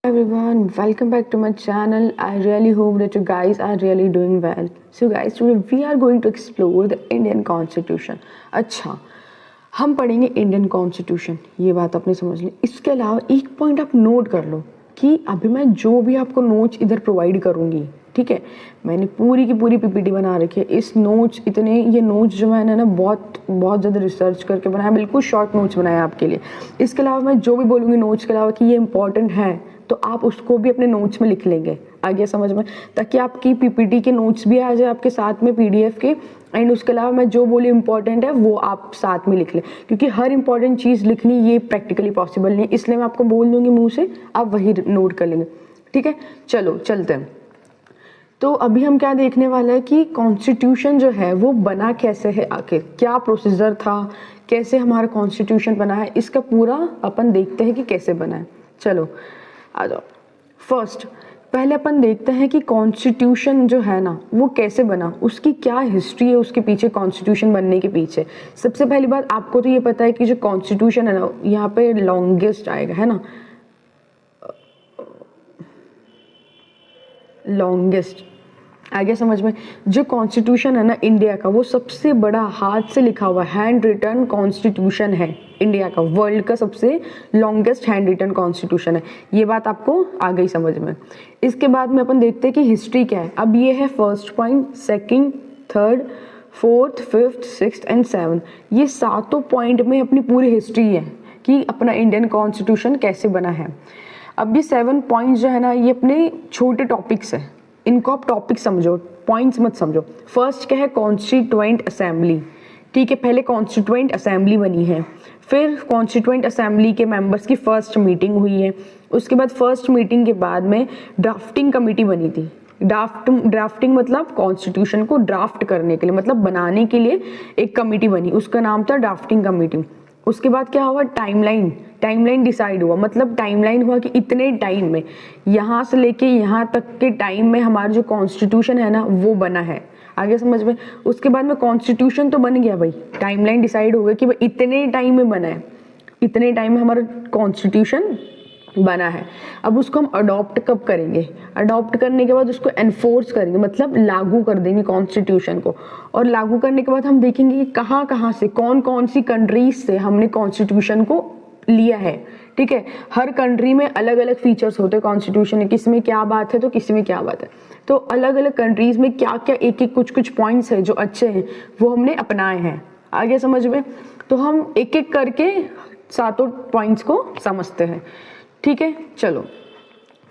Everyone, welcome back to my channel. I really hope that you guys are really doing well. So guys, today we are going to explore the Indian Constitution. अच्छा, हम पढ़ेंगे Indian constitution, ये बात आपने समझ ली। इसके अलावा एक पॉइंट आप नोट कर लो कि अभी मैं जो भी आपको नोट्स इधर प्रोवाइड करूँगी, ठीक है, मैंने पूरी की पूरी पीपीटी बना रखी है। इस नोट्स ये नोट्स जो मैंने ना बहुत ज़्यादा रिसर्च करके बनाया, बिल्कुल शॉर्ट नोट्स बनाए आपके लिए। इसके अलावा मैं जो भी बोलूँगी नोट्स के अलावा कि ये इंपॉर्टेंट है, तो आप उसको भी अपने नोट्स में लिख लेंगे, आ गया समझ में, ताकि आपकी पीपीटी के नोट्स भी आ जाए आपके साथ में पीडीएफ के। एंड उसके अलावा मैं जो बोली इंपॉर्टेंट है वो आप साथ में लिख लें, क्योंकि हर इंपॉर्टेंट चीज़ लिखनी ये प्रैक्टिकली पॉसिबल नहीं, इसलिए मैं आपको बोल दूंगी मुंह से, आप वही नोट कर लेंगे, ठीक है। चलो चलते हैं। तो अभी हम क्या देखने वाला है कि कॉन्स्टिट्यूशन जो है वो बना कैसे है, आखिर क्या प्रोसीजर था, कैसे हमारा कॉन्स्टिट्यूशन बना है, इसका पूरा अपन देखते हैं कि कैसे बना है। चलो आ जाओ। फर्स्ट पहले अपन देखते हैं कि कॉन्स्टिट्यूशन जो है ना वो कैसे बना, उसकी क्या हिस्ट्री है उसके पीछे, कॉन्स्टिट्यूशन बनने के पीछे। सबसे पहली बात, आपको तो ये पता है कि जो कॉन्स्टिट्यूशन है ना, यहाँ पे लॉन्गेस्ट आएगा, है ना, लॉन्गेस्ट आ गया समझ में। जो कॉन्स्टिट्यूशन है ना इंडिया का, वो सबसे बड़ा हाथ से लिखा हुआ हैंड रिटन कॉन्स्टिट्यूशन है इंडिया का, वर्ल्ड का सबसे लॉन्गेस्ट हैंड रिटन कॉन्स्टिट्यूशन है। ये बात आपको आ गई समझ में। इसके बाद में अपन देखते हैं कि हिस्ट्री क्या है। अब ये है first point, second, third, fourth, fifth, sixth and seven, ये सातों पॉइंट में अपनी पूरी हिस्ट्री है कि अपना इंडियन कॉन्स्टिट्यूशन कैसे बना है। अब ये 7 पॉइंट्स जो है ना, ये अपने छोटे टॉपिक्स है, इनको आप टॉपिक समझो, पॉइंट्स मत समझो। फर्स्ट क्या है, कॉन्स्टिट्यूएंट असेंबली, ठीक है, पहले कॉन्स्टिट्यूएंट असेंबली बनी है, फिर कॉन्स्टिट्यूएंट असेंबली के मेंबर्स की फर्स्ट मीटिंग हुई है। उसके बाद फर्स्ट मीटिंग के बाद में ड्राफ्टिंग कमेटी बनी थी। ड्राफ्टिंग मतलब कॉन्स्टिट्यूशन को ड्राफ्ट करने के लिए, मतलब बनाने के लिए एक कमेटी बनी, उसका नाम था ड्राफ्टिंग कमेटी। उसके बाद क्या हुआ, टाइमलाइन डिसाइड हुआ, मतलब टाइमलाइन हुआ कि इतने टाइम में, यहाँ से लेके यहाँ तक के टाइम में हमारा जो कॉन्स्टिट्यूशन है ना वो बना है, आगे समझ में। उसके बाद में कॉन्स्टिट्यूशन तो बन गया भाई, टाइमलाइन डिसाइड हो गया कि भाई इतने टाइम में बना है, इतने टाइम में हमारा कॉन्स्टिट्यूशन बना है। अब उसको हम अडॉप्ट कब करेंगे, अडॉप्ट करने के बाद उसको एनफोर्स करेंगे, मतलब लागू कर देंगे कॉन्स्टिट्यूशन को। और लागू करने के बाद हम देखेंगे कि कहाँ कहाँ से, कौन कौन सी कंट्रीज से हमने कॉन्स्टिट्यूशन को लिया है, ठीक है। हर कंट्री में अलग अलग फीचर्स होते हैं कॉन्स्टिट्यूशन में, किसी में क्या बात है तो किसी में क्या बात है, तो अलग अलग कंट्रीज में क्या क्या एक एक कुछ पॉइंट्स है जो अच्छे हैं वो हमने अपनाए हैं, आगे समझ में। तो हम एक एक करके सातों पॉइंट्स को समझते हैं, ठीक है। चलो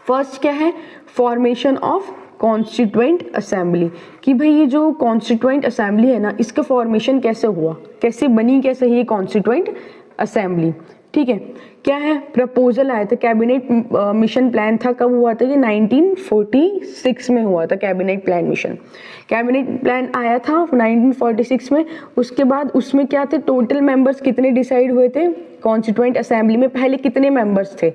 फर्स्ट क्या है, फॉर्मेशन ऑफ कॉन्स्टिट्यूएंट असेंबली, कि भाई ये जो कॉन्स्टिट्यूएंट असेंबली है ना, इसका फॉर्मेशन कैसे हुआ, कैसे बनी, कैसे ये कॉन्स्टिट्यूएंट असेंबली, ठीक है। क्या है, प्रपोजल आया था, कैबिनेट मिशन प्लान था, कब हुआ था, ये 1946 में हुआ था कैबिनेट प्लान आया था 1946 में। उसके बाद उसमें क्या थे, टोटल मेंबर्स कितने डिसाइड हुए थे कॉन्स्टिट्यूएंट असेंबली में, पहले कितने मेंबर्स थे,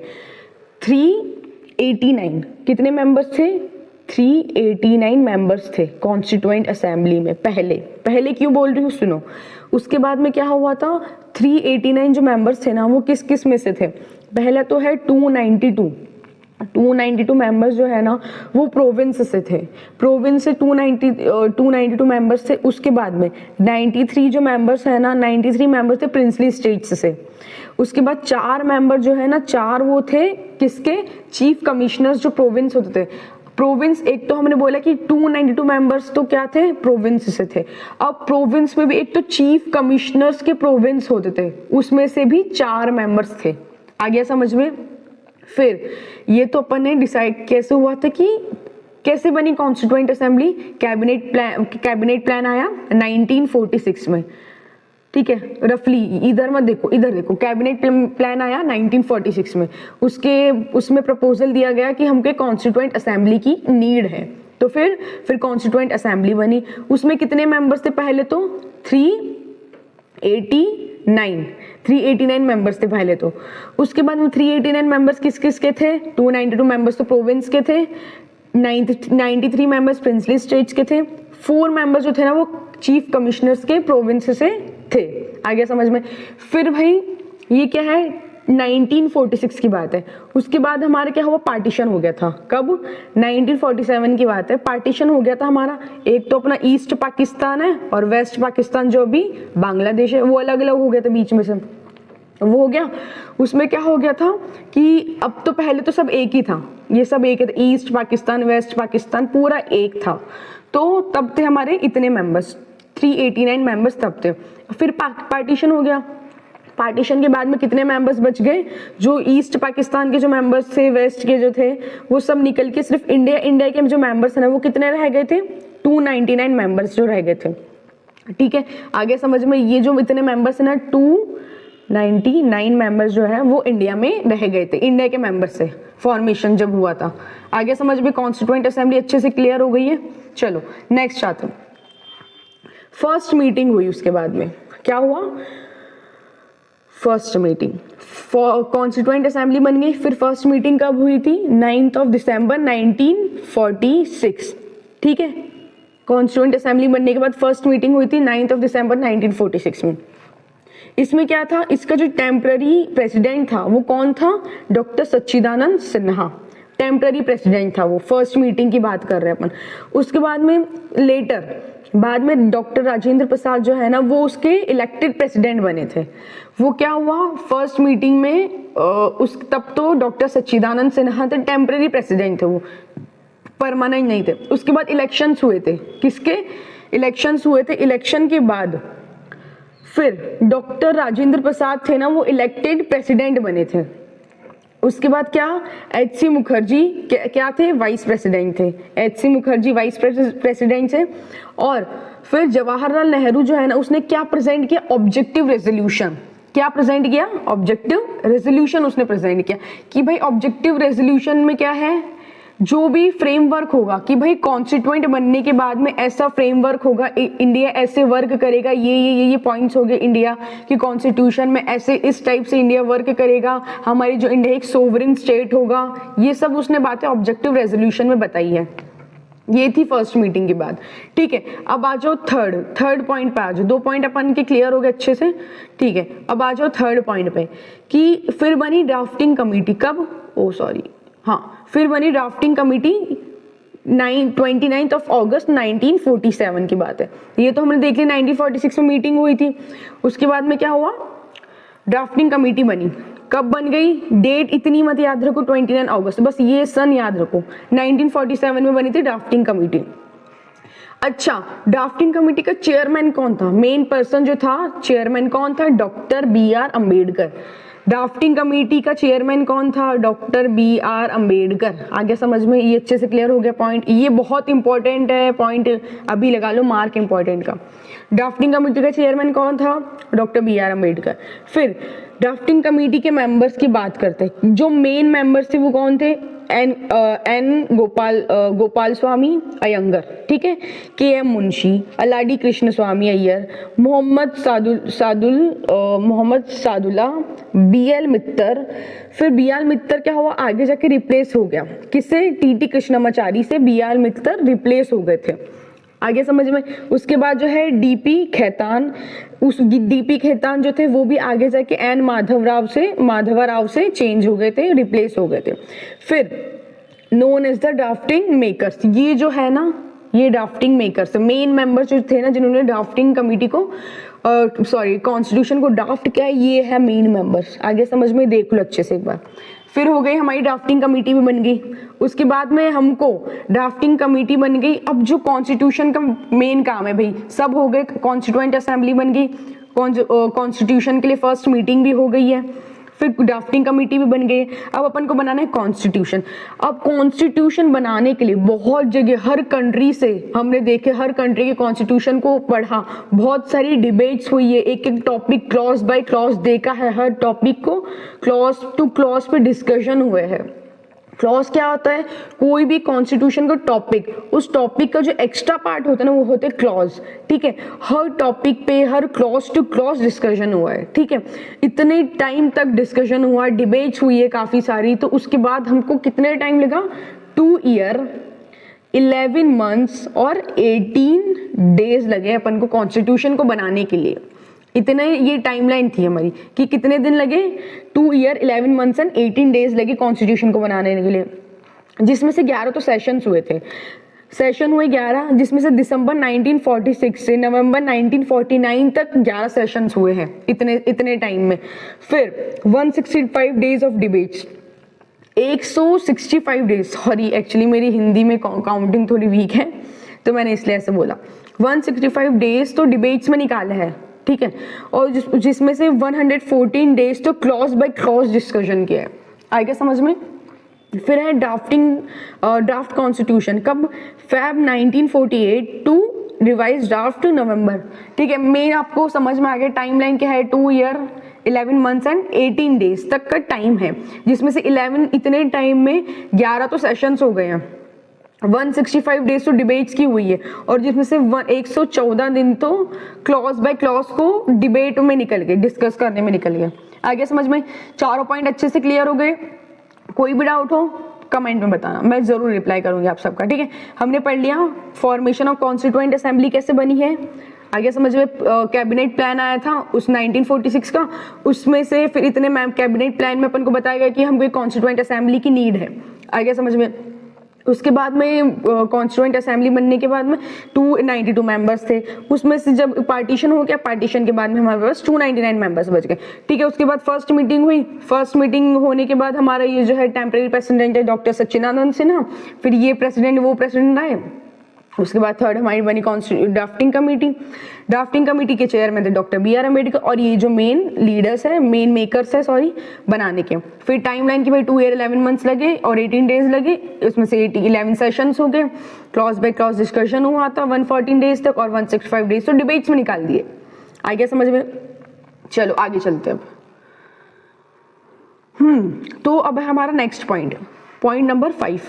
389, कितने मेंबर्स थे, 389 मेंबर्स थे कॉन्स्टिट्यूएंट असेंबली में। पहले क्यों बोल रही हूँ सुनो। उसके बाद में क्या हुआ था, 389 जो मेंबर्स थे ना वो किस किस में से थे, पहला तो है 292 मेंबर्स जो है ना वो प्रोविंस से थे, प्रोविंस से 292 मेंबर्स थे। उसके बाद में 93 जो मेंबर्स है ना, 93 मेंबर्स थे प्रिंसली स्टेट्स से। उसके बाद 4 मेंबर जो है ना, 4 वो थे किसके, चीफ कमिश्नर्स जो प्रोविंस होते थे। प्रोविंस एक तो हमने बोला कि 292 मेंबर्स तो क्या थे, प्रोविंस से थे। अब प्रोविंस में भी एक तो चीफ कमिश्नर्स के प्रोविंस होते थे, उसमें से भी 4 मेंबर्स थे, आ गया समझ में। फिर ये तो अपन ने डिसाइड कैसे हुआ था कि कैसे बनी कॉन्स्टिट्यूएंट असेंबली, कैबिनेट प्लान आया 1946 में, ठीक है, रफली इधर मत देखो, इधर देखो, कैबिनेट प्लान आया 1946 में। उसमें प्रपोजल दिया गया कि हमको कॉन्स्टिट्यूएंट असेंबली की नीड है, तो फिर कॉन्स्टिट्यूएंट असेंबली बनी। उसमें कितने मेंबर्स थे, पहले तो 389 मेंबर्स थे पहले तो। उसके बाद में 389 मेंबर्स किस किस के थे, 292 मेंबर्स तो प्रोविंस के थे, 93 मेंबर्स प्रिंसली स्टेट्स के थे, 4 मेंबर्स जो थे ना वो चीफ कमिश्नर्स के प्रोविंस से थे, आ गया समझ में। फिर भाई ये क्या है, 1946 की बात है। उसके बाद हमारा क्या हुआ, पार्टीशन हो गया था। कब, 1947 की बात है, पार्टीशन हो गया था हमारा। एक तो अपना ईस्ट पाकिस्तान है और वेस्ट पाकिस्तान जो अभी बांग्लादेश है, वो अलग अलग हो गया था बीच में से, वो हो गया। उसमें क्या हो गया था कि अब तो पहले तो सब एक ही था, ये सब एक था, ईस्ट पाकिस्तान वेस्ट पाकिस्तान पूरा एक था। तो तब थे हमारे इतने मेंबर्स, 389 मेंबर्स तब थे। फिर पार्टीशन हो गया। पार्टीशन के बाद में कितने मेंबर्स बच गए, जो ईस्ट पाकिस्तान के जो मेंबर्स थे, वेस्ट के जो थे, वो सब निकल के सिर्फ इंडिया के जो मेंबर्स हैं वो कितने रह गए थे, 299 मेंबर्स जो रह गए थे। ठीक है, आगे समझ में, ये जो इतने मेंबर्स है ना, 299 मेंबर्स जो है वो इंडिया में रह गए थे, इंडिया के मेंबर्स से फॉर्मेशन जब हुआ था। आगे समझ में, कॉन्स्टिट्यूएंट असेंबली अच्छे से क्लियर हो गई है। चलो नेक्स्ट आते हैं, फर्स्ट मीटिंग हुई। उसके बाद में क्या हुआ, फर्स्ट मीटिंग, कॉन्स्टिट्यूएंट असेंबली बन गई। फिर फर्स्ट मीटिंग कब हुई थी, 9 दिसंबर 1946। ठीक है, कॉन्स्टिट्यूएंट असेंबली बनने के बाद फर्स्ट मीटिंग हुई थी 9 दिसंबर 1946 में। इसमें क्या था, इसका जो टेम्पररी प्रेसिडेंट था वो कौन था, डॉक्टर सच्चिदानंद सिन्हा, टेम्पररी प्रेसिडेंट था वो। फर्स्ट मीटिंग की बात कर रहे हैं अपन। उसके बाद में बाद में डॉक्टर राजेंद्र प्रसाद जो है ना, वो उसके इलेक्टेड प्रेसिडेंट बने थे। वो क्या हुआ, फर्स्ट मीटिंग में तब तो डॉक्टर सच्चिदानंद सिन्हा थे, टेम्पररी प्रेसिडेंट थे वो, परमानेंट नहीं थे। उसके बाद इलेक्शंस हुए थे, किसके इलेक्शंस हुए थे, इलेक्शन के बाद फिर डॉक्टर राजेंद्र प्रसाद थे ना, वो इलेक्टेड प्रेसिडेंट बने थे। उसके बाद क्या, एच.सी. मुखर्जी क्या थे, वाइस प्रेसिडेंट थे। एच.सी. मुखर्जी वाइस प्रेसिडेंट थे। और फिर जवाहरलाल नेहरू जो है ना, उसने क्या प्रेजेंट किया, ऑब्जेक्टिव रेजोल्यूशन। क्या प्रेजेंट किया, ऑब्जेक्टिव रेजोल्यूशन उसने प्रेजेंट किया कि भाई ऑब्जेक्टिव रेजोल्यूशन में क्या है, जो भी फ्रेमवर्क होगा कि भाई कॉन्स्टिट्यूएंट बनने के बाद में ऐसा फ्रेमवर्क होगा, इंडिया ऐसे वर्क करेगा, ये पॉइंट्स हो गए इंडिया की कॉन्स्टिट्यूशन में, ऐसे इस टाइप से इंडिया वर्क करेगा, हमारी जो इंडिया एक सोवरेन स्टेट होगा, ये सब उसने बातें ऑब्जेक्टिव रेजोल्यूशन में बताई है। ये थी फर्स्ट मीटिंग के बाद। ठीक है, अब आ जाओ थर्ड पॉइंट पे आ जाओ। 2 पॉइंट अपन के क्लियर हो गए अच्छे से। ठीक है, अब आ जाओ थर्ड पॉइंट पे कि फिर बनी ड्राफ्टिंग कमेटी। कब, हाँ, फिर बनी ड्राफ्टिंग कमेटी 29 अगस्त 1947 की बात है। ये तो हमने देख लिया, 1946 में मीटिंग हुई थी। उसके बाद में क्या हुआ, ड्राफ्टिंग कमेटी बनी। कब बन गई, डेट इतनी मत याद रखो, 29 अगस्त, बस ये सन याद रखो, 1947 में बनी थी ड्राफ्टिंग कमेटी। अच्छा, ड्राफ्टिंग कमेटी का चेयरमैन कौन था, मेन पर्सन जो था, चेयरमैन कौन था, doctor B.R. Ambedkar. Drafting committee का चेयरमैन कौन था, डॉक्टर B.R. अम्बेडकर। आगे समझ में, ये अच्छे से क्लियर हो गया पॉइंट, ये बहुत इंपॉर्टेंट है पॉइंट, अभी लगा लो मार्क इंपॉर्टेंट का। ड्राफ्टिंग कमेटी का चेयरमैन कौन था, डॉक्टर B.R. अम्बेडकर। फिर ड्राफ्टिंग कमेटी के मेंबर्स की बात करते हैं, जो मेन मेंबर्स थे वो कौन थे, एन गोपाल स्वामी अयंगर, ठीक है, KM मुंशी, अलाडी कृष्ण स्वामी अय्यर, मोहम्मद सादुल्ला, BL मित्तर। फिर BL मित्तर क्या हुआ, आगे जाके रिप्लेस हो गया, किससे, TT कृष्णमाचारी से BL मित्तर रिप्लेस हो गए थे। आगे समझ में। उसके बाद जो है DP खेतान, उस DP खेतान जो थे वो भी आगे जाके एन माधवराव से चेंज हो गए थे, रिप्लेस हो गए थे। फिर known as the drafting makers, ये जो है ना, ये ड्राफ्टिंग मेकर्स मेन मेंबर्स जो थे ना, जिन्होंने ड्राफ्टिंग कमेटी को कॉन्स्टिट्यूशन को ड्राफ्ट किया, ये है मेन मेंबर्स। आगे समझ में देख लो अच्छे से एक बार। फिर हो गई हमारी ड्राफ्टिंग कमेटी भी बन गई। उसके बाद में हमको ड्राफ्टिंग कमेटी बन गई। अब जो कॉन्स्टिट्यूशन का मेन काम है भाई, सब हो गए, कॉन्स्टिट्यूएंट असेंबली बन गई, कॉन्स्टिट्यूशन के लिए फर्स्ट मीटिंग भी हो गई है, फिर ड्राफ्टिंग कमेटी भी बन गई। अब अपन को बनाना है कॉन्स्टिट्यूशन। अब कॉन्स्टिट्यूशन बनाने के लिए बहुत जगह, हर कंट्री से हमने देखे, हर कंट्री के कॉन्स्टिट्यूशन को पढ़ा, बहुत सारी डिबेट्स हुई है, एक एक टॉपिक क्लॉज बाय क्लॉज देखा है, हर टॉपिक को क्लॉज टू क्लॉज पे डिस्कशन हुए हैं। क्लॉज क्या होता है, कोई भी कॉन्स्टिट्यूशन का टॉपिक, उस टॉपिक का जो एक्स्ट्रा पार्ट होता है ना, वो होते हैं क्लॉज। ठीक है, हर टॉपिक पे हर क्लॉज टू क्लॉज डिस्कशन हुआ है। ठीक है, इतने टाइम तक डिस्कशन हुआ, डिबेट्स हुई है काफी सारी। तो उसके बाद हमको कितने टाइम लगा, 2 ईयर 11 मंथ्स और 18 डेज लगे अपन को कॉन्स्टिट्यूशन को बनाने के लिए। इतने ये टाइमलाइन थी हमारी कि कितने दिन लगे, 2 ईयर 11 मंथ्स एंड 18 डेज लगे कॉन्स्टिट्यूशन को बनाने के लिए, जिसमें से 11 तो सेशंस हुए थे। सेशन हुए 11, जिसमें से दिसंबर 1946 से नवंबर 1949 तक 11 सेशंस हुए हैं इतने टाइम में। फिर 165 days of debates, 165 days, sorry actually मेरी हिंदी में काउंटिंग थोड़ी वीक है तो मैंने इसलिए ऐसे बोला। 165 डेज तो डिबेट्स में निकाले हैं, ठीक है, और जिसमें से 114 डेज तो क्लॉज बाय क्लॉज डिस्कशन किया है। आ गया समझ में। फिर है ड्राफ्ट कॉन्स्टिट्यूशन, कब, फेब 1948 टू रिवाइज ड्राफ्ट नवंबर, ठीक है। मेन आपको समझ में आ गया टाइमलाइन क्या है, 2 ईयर 11 मंथ्स एंड 18 डेज तक का टाइम है, जिसमें से 11 इतने टाइम में 11 तो सेशंस हो गए हैं, 165 डेज तो डिबेट्स की हुई है, और जिसमें से 114 दिन तो क्लॉज बाय क्लॉज को डिबेट में निकल गए, डिस्कस करने में निकल गए। आगे समझ में, चारों पॉइंट अच्छे से क्लियर हो गए। कोई भी डाउट हो कमेंट में बताना, मैं जरूर रिप्लाई करूंगी आप सबका, ठीक है। हमने पढ़ लिया फॉर्मेशन ऑफ कॉन्स्टिट्यूएंट असेंबली कैसे बनी है। आगे समझ में, कैबिनेट प्लान आया था उस 1946 का, उसमें से फिर इतने कैबिनेट प्लान में अपन को बताया गया कि हमको एक कॉन्स्टिट्यूएंट असेंबली की नीड है। आगे समझ में, उसके बाद में कॉन्स्टिट्यूएंट असेंबली बनने के बाद में 292 मेंबर्स थे, उसमें से जब पार्टीशन हो गया, पार्टीशन के बाद में हमारे पास 299 मेंबर्स बच गए, ठीक है। उसके बाद फर्स्ट मीटिंग हुई, फर्स्ट मीटिंग होने के बाद हमारा ये जो है टेम्परेरी प्रेसिडेंट है डॉक्टर सच्चिदानंद सिन्हा, फिर ये प्रेसिडेंट वो प्रेसिडेंट आए। उसके बाद थर्ड हमारी बनी ड्राफ्टिंग कमेटी, ड्राफ्टिंग कमेटी के चेयरमैन थे डॉक्टर बी आर अम्बेडकर, और ये जो मेन लीडर्स है, मेन मेकर्स है सॉरी बनाने के। फिर टाइमलाइन की भाई 2 ईयर 11 मंथ्स लगे और 18 डेज लगे, उसमें से 11 सेशंस हो गए, क्लॉज बाय क्लॉज डिस्कशन हुआ था 114 डेज तक, और 165 डेज तो डिबेट्स में निकाल दिए। आ गया समझ में। चलो आगे चलते हैं अब। तो अब है हमारा नेक्स्ट पॉइंट, पॉइंट नंबर 5।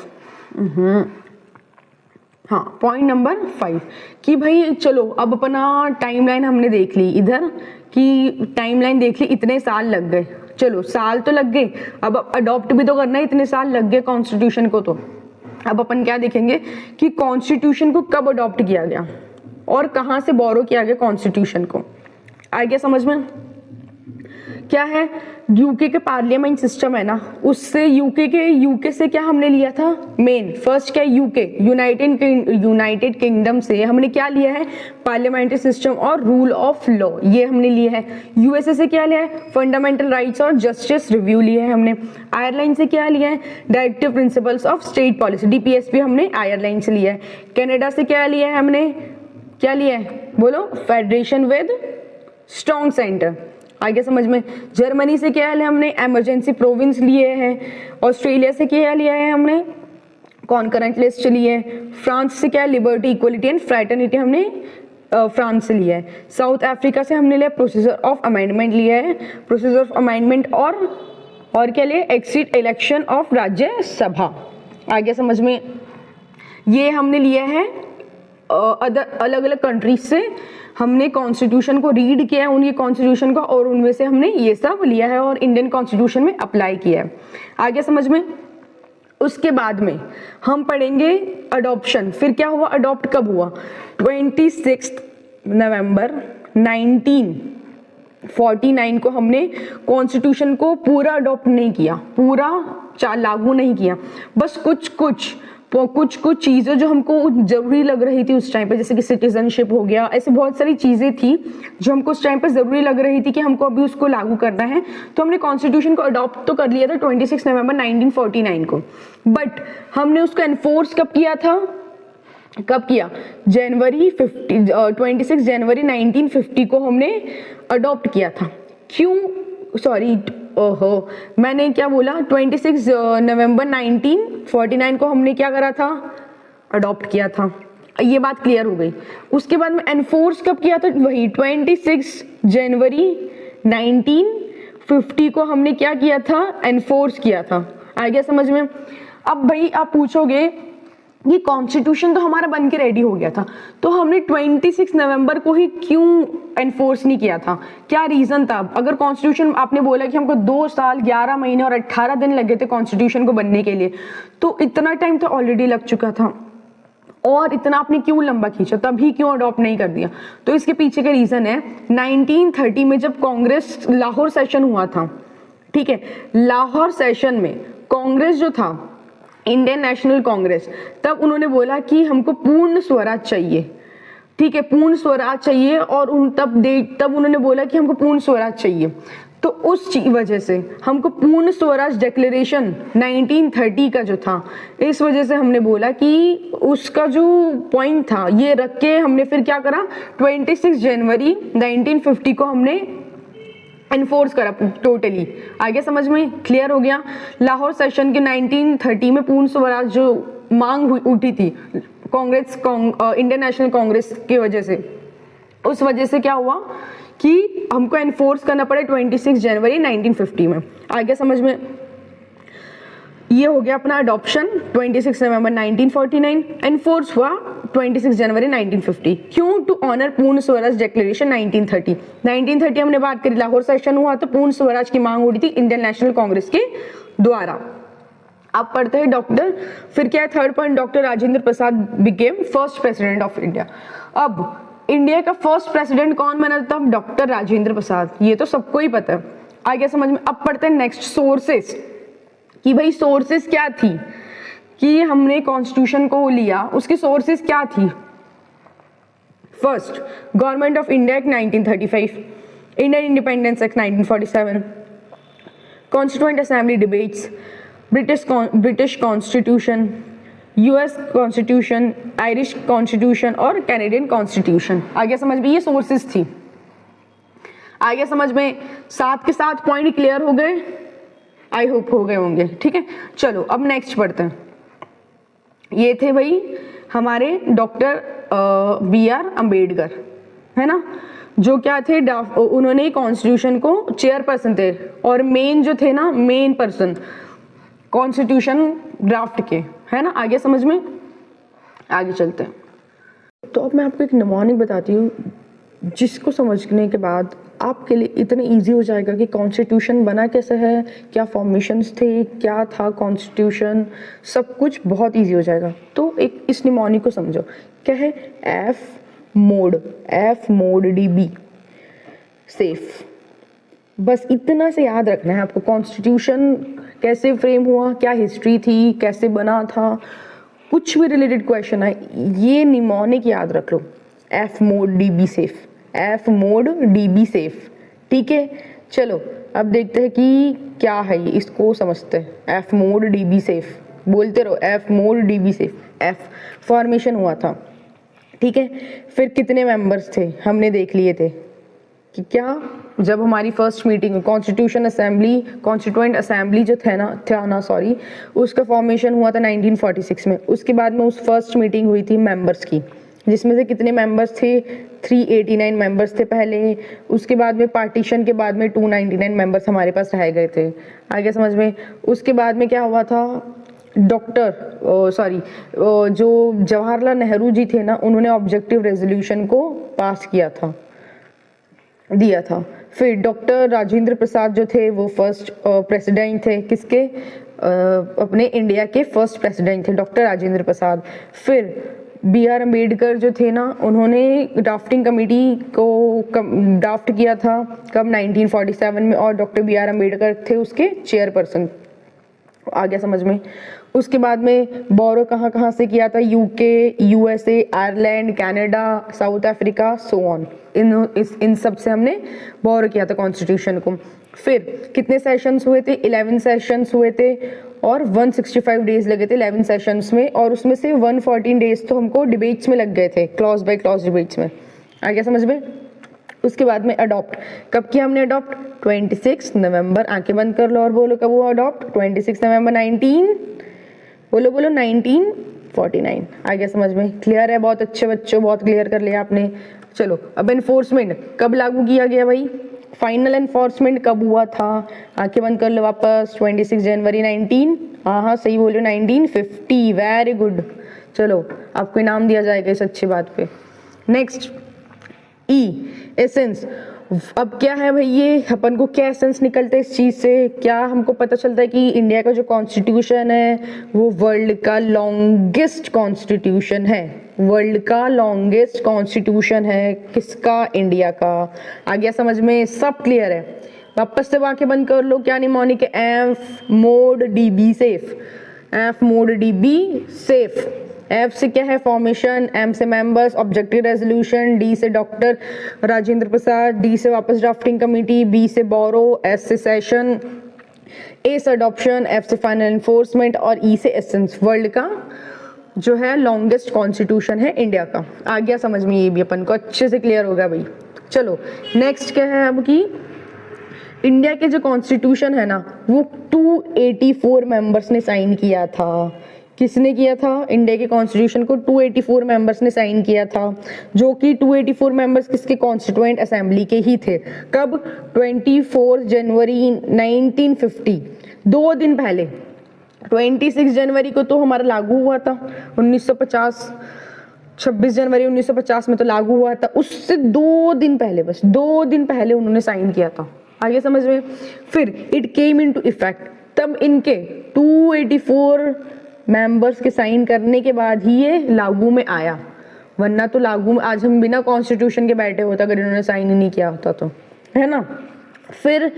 हाँ, पॉइंट नंबर 5 कि भाई चलो अब अपना टाइमलाइन हमने देख ली, इधर की टाइमलाइन देख ली, इतने साल लग गए, चलो साल तो लग गए, अब अडॉप्ट भी तो करना है, इतने साल लग गए कॉन्स्टिट्यूशन को, तो अब अपन क्या देखेंगे कि कॉन्स्टिट्यूशन को कब अडॉप्ट किया गया और कहाँ से बोरो किया गया कॉन्स्टिट्यूशन को। आ गया समझ में। क्या है, यूके के पार्लियामेंट सिस्टम है ना, उससे यूके से क्या हमने लिया था, मेन फर्स्ट क्या, यूके यूनाइटेड किंगडम से हमने क्या लिया है, पार्लियामेंट्री सिस्टम और रूल ऑफ लॉ, ये हमने लिया है। यूएसए से क्या लिया है, फंडामेंटल राइट्स और जस्टिस रिव्यू लिया है हमने। आयरलैंड से क्या लिया है, directive principles of state policy, DPSP हमने आयरलैंड से लिया है। कनाडा से क्या लिया है हमने, क्या लिया है बोलो, फेडरेशन विद स्ट्रॉन्ग सेंटर। आगे समझ में। जर्मनी से क्या लिया हमने, इमरजेंसी प्रोविंस लिए हैं। ऑस्ट्रेलिया से क्या लिया है हमने, कॉन्करेंट लिस्ट लिए है। फ्रांस से क्या, लिबर्टी इक्वलिटी एंड फ्रैटर्निटी हमने फ्रांस से लिया है। साउथ अफ्रीका से हमने लिया प्रोसीजर ऑफ अमेंडमेंट लिया है, प्रोसीजर ऑफ अमेंडमेंट और क्या लिया, एक्सिट इलेक्शन ऑफ राज्यसभा। आगे समझ में, ये हमने लिया है अलग अलग कंट्रीज से हमने कॉन्स्टिट्यूशन को रीड किया है, उनके कॉन्स्टिट्यूशन को, और उनमें से हमने ये सब लिया है और इंडियन कॉन्स्टिट्यूशन में अप्लाई किया है। आगे समझ में। उसके बाद में हम पढ़ेंगे अडॉप्शन। फिर क्या हुआ, अडॉप्ट कब हुआ, 26 नवंबर 1949 को हमने कॉन्स्टिट्यूशन को पूरा अडॉप्ट नहीं किया, पूरा लागू नहीं किया, बस कुछ चीजें जो हमको जरूरी लग रही थी उस टाइम पे, जैसे कि सिटीजनशिप हो गया, ऐसे बहुत सारी चीजें थी जो हमको उस टाइम पे जरूरी लग रही थी कि हमको अभी उसको लागू करना है, तो हमने कॉन्स्टिट्यूशन को अडॉप्ट तो कर लिया था 26 नवंबर 1949 को। बट हमने उसको एनफोर्स कब किया था, कब किया, 26 जनवरी 1950 को हमने अडॉप्ट किया था। क्यों, सॉरी ओहो मैंने क्या बोला, 26 नवंबर 1949 को हमने क्या करा था, अडॉप्ट किया था। ये बात क्लियर हो गई। उसके बाद में एनफोर्स कब किया था, वही 26 जनवरी 1950 को हमने क्या किया था, एनफोर्स किया था। आ गया समझ में। अब भाई आप पूछोगे ये कॉन्स्टिट्यूशन तो हमारा बन के रेडी हो गया था, तो हमने 26 नवंबर को ही क्यों एनफोर्स नहीं किया था, क्या रीजन था। अगर कॉन्स्टिट्यूशन आपने बोला कि हमको 2 साल 11 महीने और 18 दिन लगे थे कॉन्स्टिट्यूशन को बनने के लिए, तो इतना टाइम तो ऑलरेडी लग चुका था। और इतना आपने क्यों लंबा खींचा, तभी क्यों अडॉप्ट नहीं कर दिया? तो इसके पीछे का रीजन है 1930 में जब कांग्रेस लाहौर सेशन हुआ था, ठीक है, लाहौर सेशन में कांग्रेस जो था, इंडियन नेशनल कांग्रेस, तब उन्होंने बोला कि हमको पूर्ण स्वराज चाहिए, ठीक है, पूर्ण स्वराज चाहिए, और तब उन्होंने बोला कि हमको पूर्ण स्वराज चाहिए। तो उस वजह से हमको पूर्ण स्वराज डिक्लेरेशन 1930 का जो था, इस वजह से हमने बोला कि उसका जो पॉइंट था ये रख के हमने फिर क्या करा, 26 जनवरी 1950 को हमने एनफोर्स करा टोटली। आगे समझ में क्लियर हो गया? लाहौर सेशन के 1930 में पूर्ण स्वराज जो मांग उठी थी कांग्रेस, इंडियन नेशनल कांग्रेस की वजह से, उस वजह से क्या हुआ कि हमको एनफोर्स करना पड़े 26 जनवरी 1950 में। आगे समझ में? ये हो गया अपना अडॉप्शन 26 नवंबर 1949, एनफोर्स हुआ 26 जनवरी 1950। क्यों? टू ऑनर पूर्ण स्वराज डिक्लेरेशन 1930। 1930 हमने बात करी, लाहौर सेशन हुआ तो पूर्ण स्वराज की मांग उठी थी इंडियन नेशनल कांग्रेस के द्वारा। अब पढ़ते हैं डॉक्टर, फिर क्या है third point, doctor Rajendra Prasad became first president of India. अब इंडिया का फर्स्ट प्रेसिडेंट कौन बना था? डॉक्टर राजेंद्र प्रसाद, ये तो सबको ही पता है। आगे समझ में? अब पढ़ते हैं नेक्स्ट सोर्सेस, कि भाई सोर्सेस क्या थी कि हमने कॉन्स्टिट्यूशन को लिया, उसकी सोर्सेस क्या थी? First, government of India act 1935, Indian independence act 1947, constituent assembly debates, British constitution, US constitution, Irish constitution और कैनेडियन कॉन्स्टिट्यूशन। आगे समझ में? ये सोर्सेस थी। आगे समझ में? साथ के साथ पॉइंट क्लियर हो गए? आई होप हो गए होंगे, ठीक है। चलो अब नेक्स्ट पढ़ते हैं। ये थे भाई हमारे डॉक्टर बी.आर. अम्बेडकर, है ना, जो क्या थे, उन्होंने कॉन्स्टिट्यूशन को चेयरपर्सन थे और मेन जो थे ना, मेन पर्सन कॉन्स्टिट्यूशन ड्राफ्ट के, है ना। आगे समझ में? आगे चलते हैं। तो अब मैं आपको एक निमोनिक बताती हूँ जिसको समझने के बाद आपके लिए इतने इजी हो जाएगा कि कॉन्स्टिट्यूशन बना कैसे है, क्या फॉर्मेशंस थे, क्या था कॉन्स्टिट्यूशन, सब कुछ बहुत इजी हो जाएगा। तो एक इस निमोनिक को समझो, क्या है? F mode DB safe. बस इतना से याद रखना है आपको। कॉन्स्टिट्यूशन कैसे फ्रेम हुआ, क्या हिस्ट्री थी, कैसे बना था, कुछ भी रिलेटेड क्वेश्चन है, ये निमोनिक याद रख लो। F mode DB safe, F mode DB safe, ठीक है। चलो अब देखते हैं कि क्या है ये, इसको समझते हैं। एफ मोड DB सेफ, बोलते रहो, F mode DB safe. F formation हुआ था, ठीक है। फिर कितने मेंबर्स थे हमने देख लिए थे कि क्या, जब हमारी first meeting constitution assembly, constituent assembly जो था ना सॉरी, उसका फॉर्मेशन हुआ था 1946 में। उसके बाद में उस फर्स्ट मीटिंग हुई थी मेंबर्स की, जिसमें से कितने मेंबर्स थे? 389 मेंबर्स थे पहले। उसके बाद में पार्टीशन के बाद में 299 मेंबर्स हमारे पास रह गए थे। आगे समझ में? उसके बाद में क्या हुआ था, जो जवाहरलाल नेहरू जी थे ना, उन्होंने ऑब्जेक्टिव रेजोल्यूशन को पास दिया था। फिर डॉक्टर राजेंद्र प्रसाद जो थे वो फर्स्ट प्रेसिडेंट थे, किसके? अपने इंडिया के फर्स्ट प्रेसिडेंट थे डॉक्टर राजेंद्र प्रसाद। फिर बी.आर. अम्बेडकर जो थे ना, उन्होंने ड्राफ्टिंग कमेटी को ड्राफ्ट किया था, कब? 1947 में, और डॉक्टर बी.आर. अम्बेडकर थे उसके चेयरपर्सन। आगे समझ में? उसके बाद में बोरो कहाँ से किया था? UK, USA, Ireland, Canada, South Africa, so on. इन सब से हमने बोरो किया था कॉन्स्टिट्यूशन को। फिर कितने सेशंस हुए थे? 11 सेशंस हुए थे और 165 डेज लगे थे 11 सेशंस में, और उसमें से 114 डेज तो हमको डिबेट्स में लग गए थे, क्लॉज बाय क्लॉज डिबेट्स में। आगे समझ में? उसके बाद में अडॉप्ट कब किया हमने? अडॉप्ट 26 नवंबर, आंखें बंद कर लो और बोलो कब हुआ अडॉप्ट? 26 नवंबर 1949। आगे समझ में? क्लियर है? बहुत अच्छे बच्चों, बहुत क्लियर कर लिया आपने। चलो अब एनफोर्समेंट कब लागू किया गया भाई? फाइनल एनफोर्समेंट कब हुआ था? आंखें बंद कर लो वापस। 26 जनवरी 19 सही बोलो 1950। Very good. चलो आपको इनाम दिया जाएगा इस अच्छी बात पे। नेक्स्ट, एसेंस अब क्या है भाई, ये अपन को क्या एसेंस निकलता है इस चीज से, क्या हमको पता चलता है कि इंडिया का जो कॉन्स्टिट्यूशन है वो वर्ल्ड का लॉन्गेस्ट कॉन्स्टिट्यूशन है। वर्ल्ड का लॉन्गेस्ट कॉन्स्टिट्यूशन है किसका? इंडिया का। आ गया समझ में? सब क्लियर है? वापस से आंखें बंद कर लो। क्या निमोनिक है? F mode D be safe, F mode D be safe. F से क्या है? फॉर्मेशन, एम से मेंबर्स, ऑब्जेक्टिव रेजोल्यूशन, डी से डॉक्टर राजेंद्र प्रसाद, डी से वापस ड्राफ्टिंग कमेटी, बी से बोरो, एस से सेशन, ए से अडॉप्शन, एफ से फाइनल एनफोर्समेंट और ई से एसेंस। वर्ल्ड का जो है लॉन्गेस्ट कॉन्स्टिट्यूशन है इंडिया का। आ गया समझ में? ये भी अपन को अच्छे से क्लियर होगा भाई। चलो नेक्स्ट क्या है अब की, इंडिया के जो कॉन्स्टिट्यूशन है ना वो 284 मेंबर्स ने साइन किया था। किसने किया था? इंडिया के कॉन्स्टिट्यूशन को 284 मेंबर्स ने साइन किया था, जो कि 284 मेंबर्स किसके? कॉन्स्टिट्यूएंट असेंबली के ही थे। कब? 24 जनवरी 1950, 2 दिन पहले। 26 जनवरी को तो हमारा लागू हुआ था 1950, 26 जनवरी 1950 में तो लागू हुआ था। उससे 2 दिन पहले, बस 2 दिन पहले उन्होंने साइन किया था। आगे समझ में? फिर इट केम इनटू इफेक्ट, तब इनके 284 मेंबर्स के साइन करने के बाद ही ये लागू में आया, वरना तो लागू में आज हम बिना कॉन्स्टिट्यूशन के बैठे होता अगर इन्होंने साइन ही नहीं किया होता तो, है ना। फिर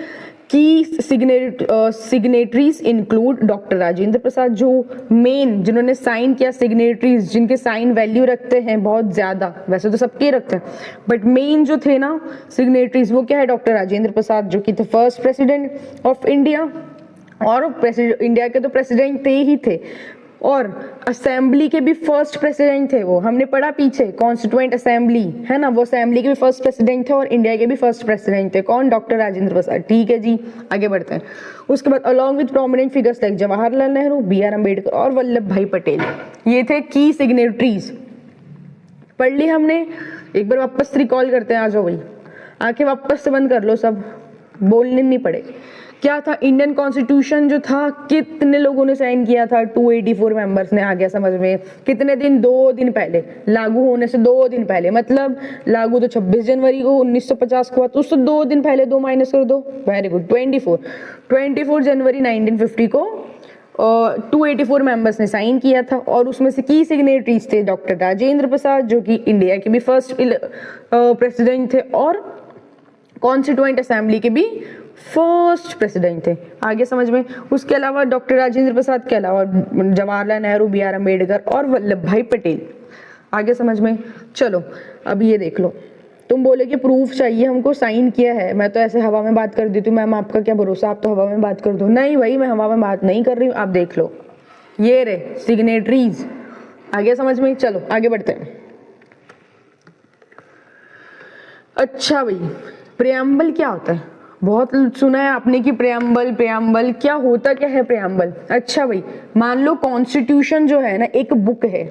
की सिग्नेटरीज इंक्लूड डॉक्टर राजेंद्र प्रसाद, जो मेन जिन्होंने साइन किया, सिग्नेटरीज जिनके साइन वैल्यू रखते हैं बहुत ज्यादा, वैसे तो सबके रखते हैं बट मेन जो थे ना सिग्नेटरीज वो क्या है? डॉक्टर राजेंद्र प्रसाद, जो कि थे फर्स्ट प्रेसिडेंट ऑफ इंडिया, और इंडिया के तो प्रेसिडेंट थे ही थे, और असेंबली के भी फर्स्ट प्रेसिडेंट थे वो। हमने पढ़ा पीछे कॉन्स्टिट्यूएंट असेंबली, है ना, वो असेंबली के भी फर्स्ट प्रेसिडेंट थे और इंडिया के भी फर्स्ट प्रेसिडेंट थे। कौन? डॉक्टर राजेंद्र प्रसाद। ठीक है जी, आगे बढ़ते हैं। उसके बाद along with prominent figures like Jawaharlal Nehru, B R Ambedkar और वल्लभ भाई पटेल, ये थे की सिग्नेटरीज। पढ़ ली हमने। एक बार वापस रिकॉल करते हैं। आ जाओ भाई, आंखें वापस से बंद कर लो, सब बोलने नहीं पड़े। क्या था? इंडियन कॉन्स्टिट्यूशन जो था कितने लोगों ने साइन किया था? 284 मेंबर्स ने। आ गया समझ में? कितने दिन? 2 दिन पहले, लागू होने से 2 दिन पहले। मतलब लागू तो 26 जनवरी को 1950 को हुआ, तो उससे 2 दिन पहले 2 माइनस कर दो। वेरी गुड, 24 जनवरी 1950 को 284 मेंबर्स ने साइन किया था, और उसमें से की सिग्नेटरीज थे डॉक्टर राजेंद्र प्रसाद, जो कि इंडिया के भी फर्स्ट प्रेसिडेंट थे और कॉन्स्टिट्यूएंट असेंबली के भी फर्स्ट प्रेसिडेंट थे। आगे समझ में? उसके अलावा डॉक्टर राजेंद्र प्रसाद के अलावा जवाहरलाल नेहरू, बी आर अम्बेडकर और वल्लभ भाई पटेल। आगे समझ में? चलो अब ये देख लो। तुम बोले कि प्रूफ चाहिए हमको, साइन किया है। मैं तो ऐसे हवा में बात कर देती हूँ, मैम आपका क्या भरोसा, आप तो हवा में बात कर दो। नहीं भाई, मैं हवा में बात नहीं कर रही हूँ, आप देख लो, ये रे सिग्नेटरीज। आगे समझ में? चलो आगे बढ़ते हैं। अच्छा भाई, प्रेम्बल क्या होता है? बहुत सुना है आपने कि प्रेम्बल क्या होता, क्या है प्रेम्बल? अच्छा भाई, मान लो कॉन्स्टिट्यूशन जो है ना एक बुक है।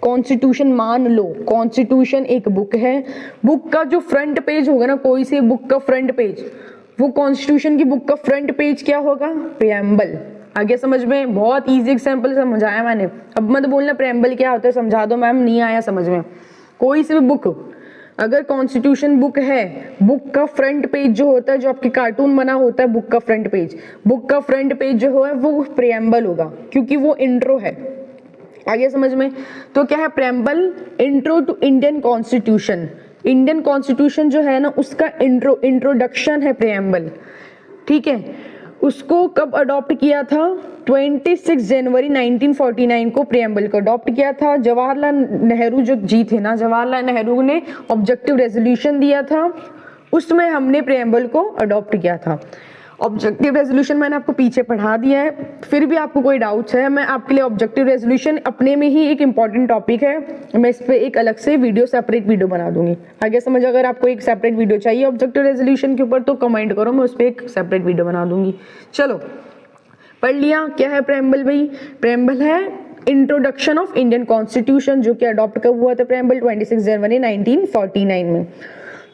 कॉन्स्टिट्यूशन मान लो, कॉन्स्टिट्यूशन एक बुक है। बुक का जो फ्रंट पेज होगा ना, कोई सी बुक का फ्रंट पेज, वो कॉन्स्टिट्यूशन की बुक का फ्रंट पेज क्या होगा? प्रेम्बल। आगे समझ में? बहुत इजी एग्जांपल समझाया मैंने। अब मत बोलना प्रेम्बल क्या होता है, समझा दो मैम, नहीं आया समझ में। कोई सी भी बुक, अगर कॉन्स्टिट्यूशन बुक है, बुक का फ्रंट पेज जो होता है, जो आपके कार्टून बना होता है बुक का फ्रंट पेज, बुक का फ्रंट पेज जो है वो प्रेम्बल होगा, क्योंकि वो इंट्रो है। आगे समझ में? तो क्या है preamble? Intro to Indian constitution. Indian constitution जो है ना उसका इंट्रोडक्शन है प्रेम्बल। ठीक है। उसको कब अडॉप्ट किया था? 26 जनवरी 1949 को प्रेम्बल को अडॉप्ट किया था। जवाहरलाल नेहरू जो जी थे ना, जवाहरलाल नेहरू ने ऑब्जेक्टिव रेजोल्यूशन दिया था, उसमें हमने प्रेम्बल को अडॉप्ट किया था। ऑब्जेक्टिव रेजोल्यूशन मैंने आपको पीछे पढ़ा दिया है, फिर भी आपको कोई डाउट्स है, मैं आपके लिए ऑब्जेक्टिव रेजोल्यूशन अपने में ही एक इंपॉर्टेंट टॉपिक है, मैं इस पे एक अलग से सेपरेट वीडियो बना दूंगी। आगे समझ? अगर आपको एक सेपरेट वीडियो चाहिए ऑब्जेक्टिव रेजोल्यूशन के ऊपर तो कमेंट करो, मैं उस पर एक सेपरेट वीडियो बना दूंगी। चलो पढ़ लिया। क्या है प्रेम्बल भाई? प्रेम्बल है इंट्रोडक्शन ऑफ इंडियन कॉन्स्टिट्यूशन, जो कि अडॉप्ट कब हुआ था प्रेम्बल? 26 जनवरी 1949 में।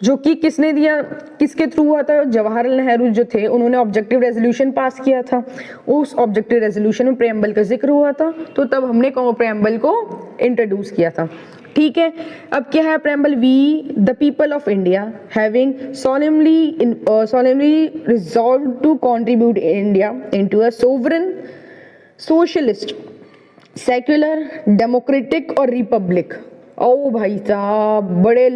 जो कि किसने दिया, किसके थ्रू हुआ था, जवाहरलाल नेहरू जो थे उन्होंने ऑब्जेक्टिव रेजोल्यूशन पास किया था, उस ऑब्जेक्टिव रेजोल्यूशन में प्रेम्बल का जिक्र हुआ था, तो तब हमने प्रेम्बल को इंट्रोड्यूस किया था। ठीक है, अब क्या है preamble, we the people of India having solemnly resolved to contribute India into a sovereign, socialist, secular, democratic और रिपब्लिक। ओ भाई साहब, बड़े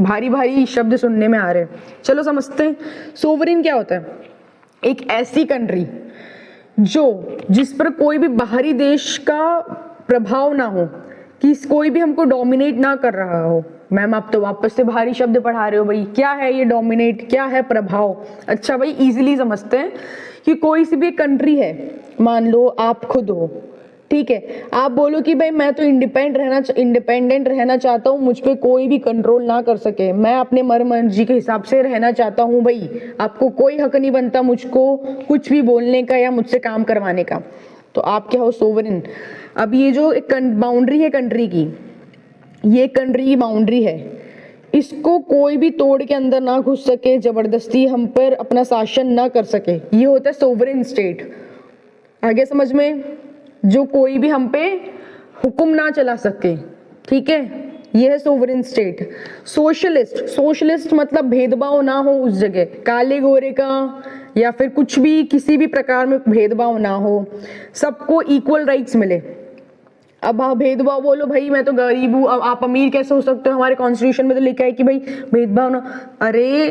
भारी भारी शब्द सुनने में आ रहे हैं, चलो समझते हैं। सोवरेन क्या होता है, एक ऐसी कंट्री जिस पर कोई भी बाहरी देश का प्रभाव ना हो, कि कोई भी हमको डोमिनेट ना कर रहा हो। मैम आप तो वापस से भारी शब्द पढ़ा रहे हो भाई, क्या है ये डोमिनेट, क्या है प्रभाव। अच्छा भाई इजीली समझते हैं कि कोई सी भी कंट्री है, मान लो आप खुद हो, ठीक है, आप बोलो कि भाई मैं तो इंडिपेंडेंट रहना चाहता हूँ, मुझ पे कोई भी कंट्रोल ना कर सके, मैं अपने मर्जी के हिसाब से रहना चाहता हूँ भाई, आपको कोई हक नहीं बनता मुझको कुछ भी बोलने का या मुझसे काम करवाने का, तो आप क्या हो, सोवरेन। अब ये जो एक बाउंड्री है कंट्री की, ये कंट्री की बाउंड्री है, इसको कोई भी तोड़ के अंदर ना घुस सके, जबरदस्ती हम पर अपना शासन ना कर सके, ये होता है सोवरेन स्टेट। आगे समझ में, जो कोई भी हम पे हुक्म ना चला सके, ठीक है, ये है सोवरेन स्टेट। सोशलिस्ट मतलब भेदभाव ना हो उस जगह, काले गोरे का या फिर कुछ भी किसी भी प्रकार में भेदभाव ना हो, सबको इक्वल राइट्स मिले। अब आप भेदभाव बोलो भाई मैं तो गरीब हूँ, अब आप अमीर कैसे हो सकते हो, हमारे कॉन्स्टिट्यूशन में तो लिखा है कि भाई भेदभाव ना। अरे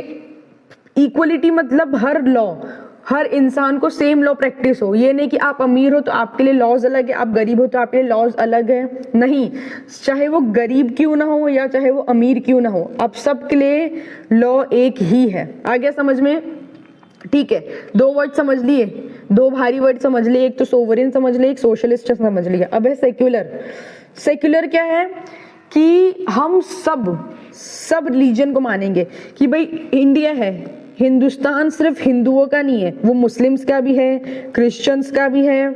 इक्वलिटी मतलब हर इंसान को सेम लॉ प्रैक्टिस हो, ये नहीं कि आप अमीर हो तो आपके लिए लॉज अलग है, आप गरीब हो तो आपके लिए लॉज अलग है, नहीं, चाहे वो गरीब क्यों ना हो या चाहे वो अमीर क्यों ना हो, आप सबके लिए लॉ एक ही है। आ गया समझ में, ठीक है, दो वर्ड समझ लिए, दो भारी वर्ड समझ लिए, एक तो सोवरेन समझ लिए, एक सोशलिस्ट समझ लिया। अब है सेक्युलर क्या है कि हम सब रिलीजन को मानेंगे, कि भाई इंडिया है, हिंदुस्तान सिर्फ हिंदुओं का नहीं है, वो मुस्लिम्स का भी है, क्रिश्चियंस का भी है,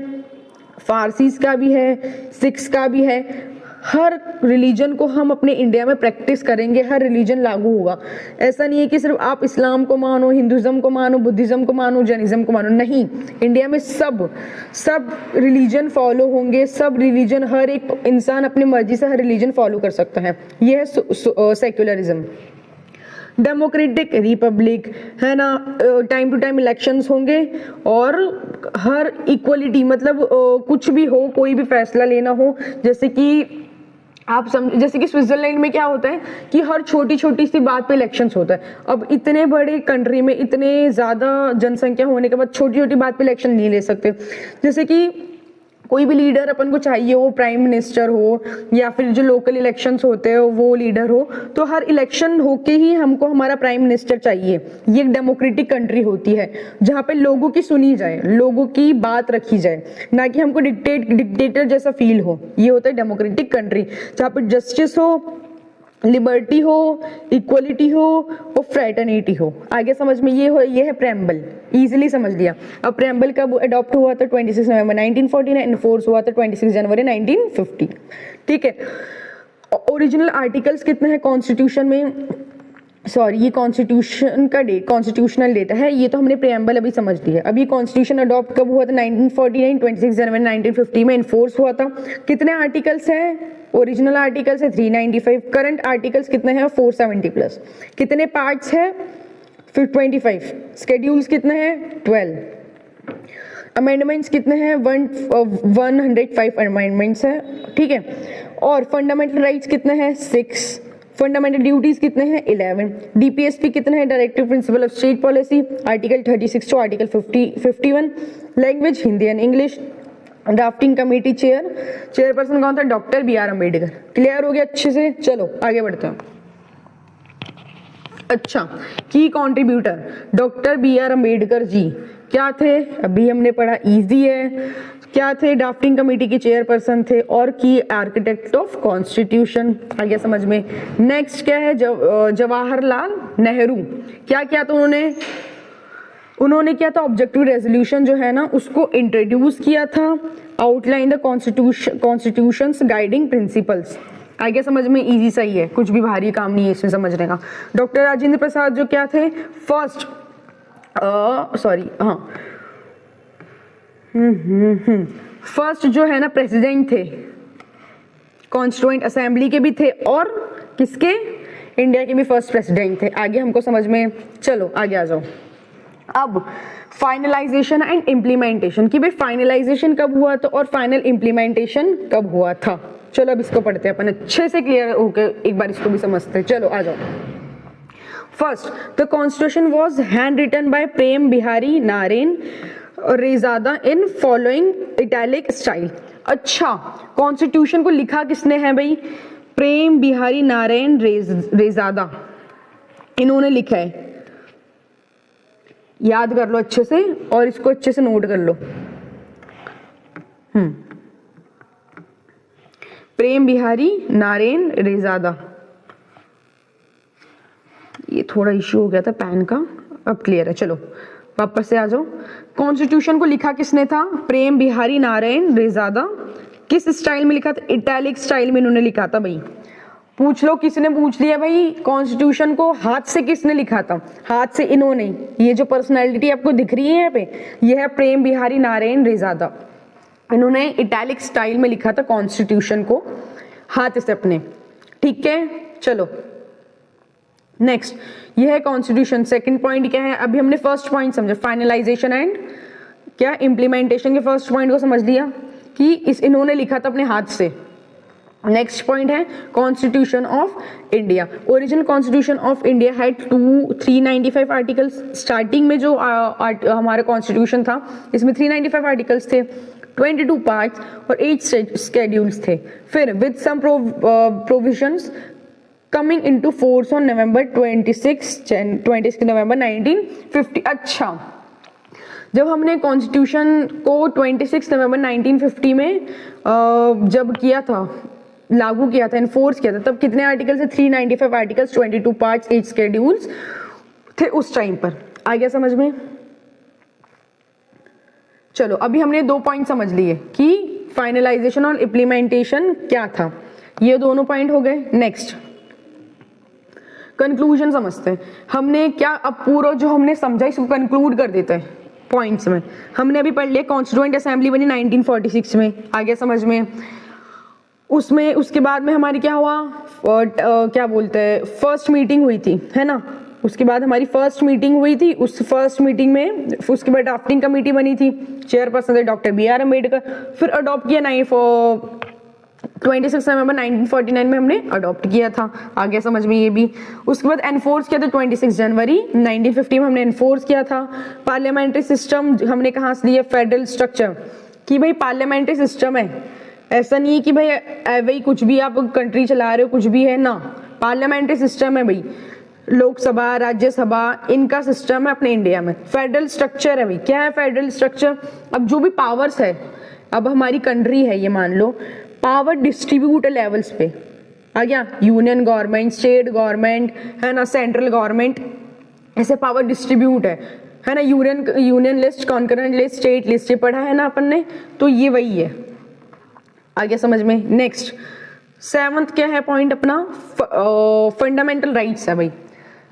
फारसीस का भी है, सिख्स का भी है, हर रिलीजन को हम अपने इंडिया में प्रैक्टिस करेंगे, हर रिलीजन लागू होगा। ऐसा नहीं है कि सिर्फ आप इस्लाम को मानो, हिंदुज्म को मानो, बुद्धिज्म को मानो, जैनिज्म को मानो, नहीं, इंडिया में सब रिलीजन फॉलो होंगे, सब रिलीजन, हर एक इंसान अपनी मर्जी से हर रिलीजन फॉलो कर सकता है, यह है सेक्युलरिज्म। डेमोक्रेटिक रिपब्लिक है ना, टाइम टू टाइम इलेक्शंस होंगे और हर इक्वलिटी मतलब कुछ भी हो, कोई भी फैसला लेना हो, जैसे कि आप जैसे कि स्विट्जरलैंड में क्या होता है कि हर छोटी छोटी सी बात पे इलेक्शंस होता है। अब इतने बड़े कंट्री में इतने ज़्यादा जनसंख्या होने के बाद छोटी छोटी बात पे इलेक्शन नहीं ले सकते। जैसे कि कोई भी लीडर अपन को चाहिए हो, प्राइम मिनिस्टर हो या फिर जो लोकल इलेक्शंस होते हैं वो लीडर हो, तो हर इलेक्शन होके ही हमको हमारा प्राइम मिनिस्टर चाहिए। ये एक डेमोक्रेटिक कंट्री होती है जहाँ पे लोगों की सुनी जाए, लोगों की बात रखी जाए, ना कि हमको डिक्टेटर जैसा फील हो। ये होता है डेमोक्रेटिक कंट्री, जहाँ पे जस्टिस हो, लिबर्टी हो, इक्वलिटी हो और फ्रेटर्निटी हो। आगे समझ में, ये है प्रेम्बल, इजीली समझ लिया। अब प्रेम्बल कब अडॉप्ट हुआ था, 26 नवंबर 1949, एनफोर्स हुआ था 26 जनवरी 1950। ठीक है, ओरिजिनल आर्टिकल्स कितने हैं कॉन्स्टिट्यूशन में, सॉरी ये कॉन्स्टिट्यूशन का डेट, कॉन्स्टिट्यूशनल डेटा है, ये तो हमने प्रेम्बल अभी समझ लिया। अभी कॉन्स्टिट्यूशन अडॉप्ट कब हुआ था, 1949, 26 जनवरी 1950 में एनफोर्स हुआ था। कितने आर्टिकल्स हैं, ओरिजिनल आर्टिकल्स है 395, करंट आर्टिकल्स कितने हैं 470 प्लस। कितने पार्ट्स है 25, स्केड्यूल्स कितने हैं 12, अमेंडमेंट्स कितने हैं 105 अमेंडमेंट्स है, ठीक है। और फंडामेंटल राइट्स कितने हैं 6, फंडामेंटल ड्यूटीज कितने हैं 11, डीपीएसपी कितने हैं, directive principle of state policy, article 36 to article 51, language Hindi and English, drafting committee chairperson कौन था, डॉक्टर BR अम्बेडकर। क्लियर हो गया अच्छे से, चलो आगे बढ़ते हैं। अच्छा, की contributor doctor BR Ambedkar ji क्या थे, अभी हमने पढ़ा, इजी है, क्या थे, ड्राफ्टिंग कमेटी के चेयरपर्सन थे और की आर्किटेक्ट ऑफ कॉन्स्टिट्यूशन। आ गया समझ में। नेक्स्ट क्या है, जवाहरलाल नेहरू, क्या किया था उन्होंने क्या था, ऑब्जेक्टिव रेजोल्यूशन जो है ना उसको इंट्रोड्यूस किया था, outline the constitutions guiding principles. आगे क्या समझ में, इजी सही है, कुछ भी भारी काम नहीं है इसमें समझने का। डॉक्टर राजेंद्र प्रसाद जो क्या थे, फर्स्ट फर्स्ट जो है ना प्रेसिडेंट थे, कॉन्स्टिट्यूएंट असेंबली के भी थे और किसके, इंडिया के भी फर्स्ट प्रेसिडेंट थे। आगे हमको समझ में, चलो आगे आ जाओ। अब फाइनलाइजेशन एंड इम्प्लीमेंटेशन, कि भाई फाइनलाइजेशन कब हुआ था और फाइनल इम्प्लीमेंटेशन कब हुआ था। चलो अब इसको पढ़ते हैं अपन अच्छे से, क्लियर होकर एक बार इसको भी समझते हैं। चलो आ जाओ। First, the constitution was hand written by Prem Behari Narain Raizada in following italic style. अच्छा, कॉन्स्टिट्यूशन को लिखा किसने है भाई, प्रेम बिहारी नारायण रेजादा, इन्होंने लिखा है। याद कर लो अच्छे से और इसको अच्छे से नोट कर लो। प्रेम बिहारी नारायण रेजादा, ये थोड़ा इश्यू हो गया था पैन का, अब क्लियर है। चलो वापस से आ जाओ। कॉन्स्टिट्यूशन को लिखा किसने था, प्रेम बिहारी नारायण रेजादा। किस स्टाइल में लिखा था, इटैलिक स्टाइल में इन्होंने लिखा था भाई। पूछ लो, किसने पूछ लिया भाई, कॉन्स्टिट्यूशन को हाथ से किसने लिखा था, हाथ से इन्होंने। ये जो पर्सनैलिटी आपको दिख रही है यहाँ पे, ये है प्रेम बिहारी नारायण रेजादा। इन्होंने इटैलिक स्टाइल में लिखा था कॉन्स्टिट्यूशन को हाथ से अपने, ठीक है। चलो नेक्स्ट, ये है कॉन्स्टिट्यूशन। सेकंड पॉइंट क्या है, अभी हमने फर्स्ट पॉइंट समझा, फाइनलाइजेशन एंड क्या इम्प्लीमेंटेशन के फर्स्ट पॉइंट को समझ लिया कि इन्होंने लिखा था अपने हाथ से। नेक्स्ट पॉइंट है constitution of India. Original constitution of India had 395 articles. Starting में जो हमारा कॉन्स्टिट्यूशन था, इसमें 395 आर्टिकल्स थे, 22 पार्ट्स और 8 स्केड्यूल्स थे। फिर with some provisions coming into force on November 26 November 1950। अच्छा, जब हमने कॉन्स्टिट्यूशन को 26 नवंबर 1950 में जब किया था, लागू किया था, इन्फोर्स किया था, तब कितने आर्टिकल्स थे, 395 आर्टिकल्स, 22 पार्ट्स, 8 स्केड्यूल्स थे उस टाइम पर। आ गया समझ में। चलो अभी हमने 2 पॉइंट समझ लिए कि फाइनलाइजेशन और इम्प्लीमेंटेशन क्या था, ये दोनों पॉइंट हो गए। नेक्स्ट कंक्लूजन समझते हैं। हमने क्या, अब पूरा जो हमने समझा इसको कंक्लूड कर देते हैं पॉइंट्स में। हमने अभी पढ़ लिया कॉन्स्टिट्यूएंट असेंबली बनी 1946 में, आ गया समझ में। उसमें उसके बाद में हमारी क्या हुआ, क्या बोलते हैं, फर्स्ट मीटिंग हुई थी, है ना। उसके बाद हमारी फर्स्ट मीटिंग हुई थी, उस फर्स्ट मीटिंग में उसके बाद ड्राफ्टिंग कमेटी बनी थी, चेयरपर्सन थे डॉक्टर BR अम्बेडकर। फिर अडॉप्ट किया 26 नवंबर 1949 में हमने अडॉप्ट किया था, आ गया समझ में ये भी। उसके बाद एनफोर्स किया था 26 जनवरी 1950 में हमने एनफोर्स किया था। पार्लियामेंट्री सिस्टम हमने कहाँ से लिया, फेडरल स्ट्रक्चर, कि भाई पार्लियामेंट्री सिस्टम है, ऐसा नहीं है कि भाई भाई कुछ भी आप कंट्री चला रहे हो, कुछ भी है ना, पार्लियामेंट्री सिस्टम है भाई, लोकसभा राज्यसभा इनका सिस्टम है अपने इंडिया में। फेडरल स्ट्रक्चर है भाई, क्या है फेडरल स्ट्रक्चर, अब जो भी पावर्स है, अब हमारी कंट्री है ये मान लो, पावर डिस्ट्रीब्यूट लेवल्स पे आ गया, यूनियन गवर्नमेंट, स्टेट गवर्नमेंट, है ना, सेंट्रल गवर्नमेंट, ऐसे पावर डिस्ट्रीब्यूट है ना। Union list, concurrent list, state list, ये पढ़ा है ना अपन ने, तो ये वही है, आ गया समझ में। नेक्स्ट 7th क्या है पॉइंट अपना, फंडामेंटल राइट्स है भाई।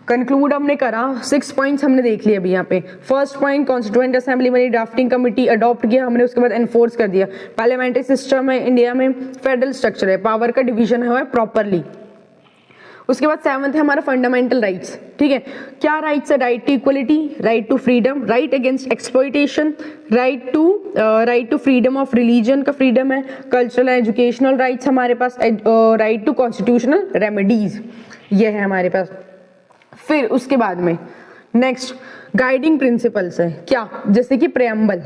कंक्लूड हमने करा, 6 पॉइंट्स हमने देख लिए अभी यहाँ पे। फर्स्ट पॉइंट कॉन्स्टिट्यूएंट असेंबली बनी, ड्राफ्टिंग कमेटी, अडॉप्ट किया हमने, उसके बाद एनफोर्स कर दिया। पार्लियामेंट्री सिस्टम है इंडिया में, फेडरल स्ट्रक्चर है, पावर का डिवीजन है प्रॉपरली। उसके बाद 7th है हमारा फंडामेंटल राइट्स, ठीक है। क्या राइट्स है, right to equality, right to freedom, right against exploitation, right to freedom of religion का फ्रीडम है, कल्चरल एंड एजुकेशनल राइट्स हमारे पास, राइट टू कॉन्स्टिट्यूशनल रेमेडीज, ये है हमारे पास। फिर उसके बाद में नेक्स्ट गाइडिंग प्रिंसिपल्स है, क्या, जैसे कि प्रेम्बल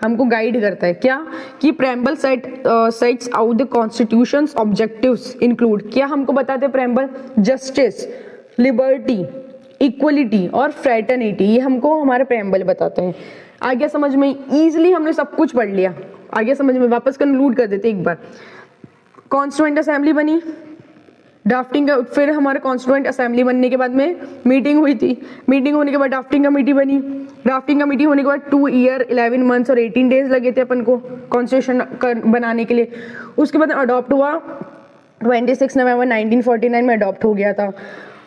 हमको गाइड करता है, क्या कि preamble sets out the constitutions objectives include, क्या हमको बताते हैं प्रेम्बल, जस्टिस, लिबर्टी, इक्वलिटी और फ्रेटर्निटी, ये हमको हमारे प्रेम्बल बताते हैं। आ गया समझ में, इजीली हमने सब कुछ पढ़ लिया, आ गया समझ में। वापस कंक्लूड कर देते एक बार। कॉन्स्टिट्यूएंट असेंबली बनी, ड्राफ्टिंग का, फिर हमारे कॉन्स्टिट्यूएंट असेंबली बनने के बाद में मीटिंग हुई थी, मीटिंग होने के बाद ड्राफ्टिंग कमेटी बनी, ड्राफ्टिंग कमेटी होने के बाद 2 ईयर 11 मंथ्स और 18 डेज लगे थे अपन को कॉन्स्टिट्यूशन बनाने के लिए। उसके बाद अडॉप्ट हुआ 26 नवंबर 1949 में अडॉप्ट हो गया था।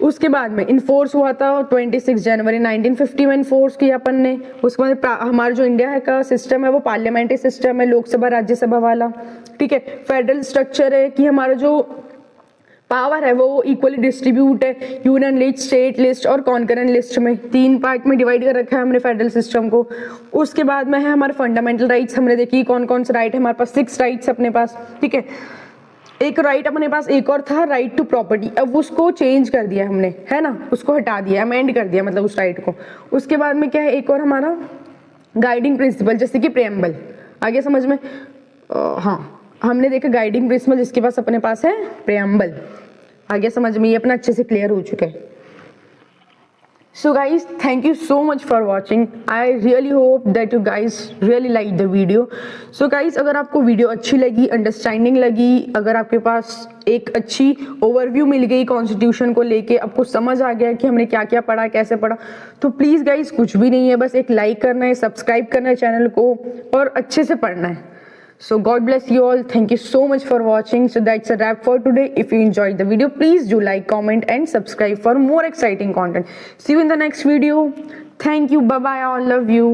उसके बाद में इन्फोर्स हुआ था 26 जनवरी 1950 में इन्फोर्स किया अपन ने। उसके बाद हमारा जो इंडिया है का सिस्टम है वो पार्लियामेंट्री सिस्टम है, लोकसभा राज्यसभा वाला, ठीक है। फेडरल स्ट्रक्चर है कि हमारा जो पावर है वो इक्वली डिस्ट्रीब्यूट है, यूनियन लिस्ट, स्टेट लिस्ट और कॉन्करेंट लिस्ट में, 3 पार्ट में डिवाइड कर रखा है हमने फेडरल सिस्टम को। उसके बाद में है हमारे फंडामेंटल राइट्स, हमने देखी कौन कौन से राइट है हमारे पास, 6 राइट्स अपने पास, ठीक है। एक राइट अपने पास एक और था, राइट टू प्रॉपर्टी, अब उसको चेंज कर दिया हमने, है ना, उसको हटा दिया, अमेंड कर दिया मतलब उस राइट को। उसके बाद में क्या है, एक और हमारा गाइडिंग प्रिंसिपल, जैसे कि प्रेम्बल, आगे समझ में हाँ हमने देखा गाइडिंग प्रिंसिपल, जिसके पास अपने पास है प्रेम्बल, आगे समझ में, ये अपना अच्छे से क्लियर हो चुका है। So guys, thank you so much for watching. I really hope that you guys really like the video. So guys, अगर आपको वीडियो अच्छी लगी, अंडरस्टैंडिंग लगी, अगर आपके पास एक अच्छी ओवरव्यू मिल गई कॉन्स्टिट्यूशन को लेके, आपको समझ आ गया कि हमने क्या क्या पढ़ा, कैसे पढ़ा, तो प्लीज़ गाइज कुछ भी नहीं है, बस एक लाइक करना है, सब्सक्राइब करना है चैनल को और अच्छे से पढ़ना है। So God bless you all. Thank you so much for watching. So that's a wrap for today. If you enjoyed the video, please do like, comment and subscribe for more exciting content. See you in the next video. Thank you. Bye bye. I love you.